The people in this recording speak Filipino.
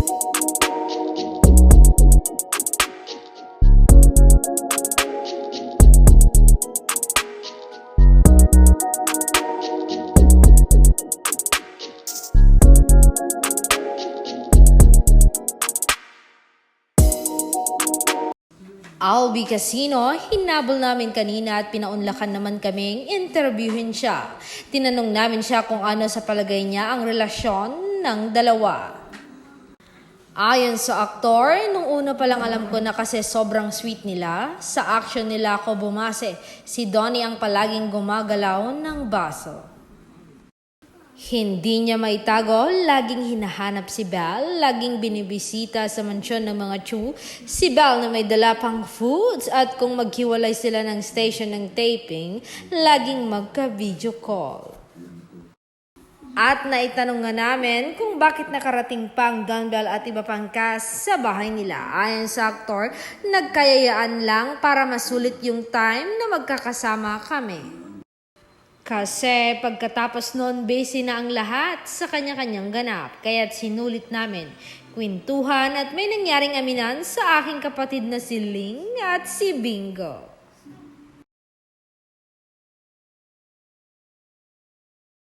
Albi Casino, hinabol namin kanina at pinaunlakan naman kaming interviewin siya. Tinanong namin siya kung ano sa palagay niya ang relasyon ng dalawa. Ayon sa aktor, nung una pa lang alam ko na kasi sobrang sweet nila, sa action nila ako bumase. Si Donnie ang palaging gumagalaw ng baso. Hindi niya maitago, laging hinahanap si Belle, laging binibisita sa mansyon ng mga Chu. Si Belle na may dala pang foods at kung maghiwalay sila ng station ng taping, laging magka-video call. At naitanong nga namin kung bakit nakarating pang Don Belle at iba pang cast sa bahay nila. Ayon sa aktor, nagkayayaan lang para masulit yung time na magkakasama kami. Kasi pagkatapos noon, busy na ang lahat sa kanya-kanyang ganap. Kaya't sinulit namin kwentuhan at may nangyaring aminan sa aking kapatid na si Ling at si Bingo.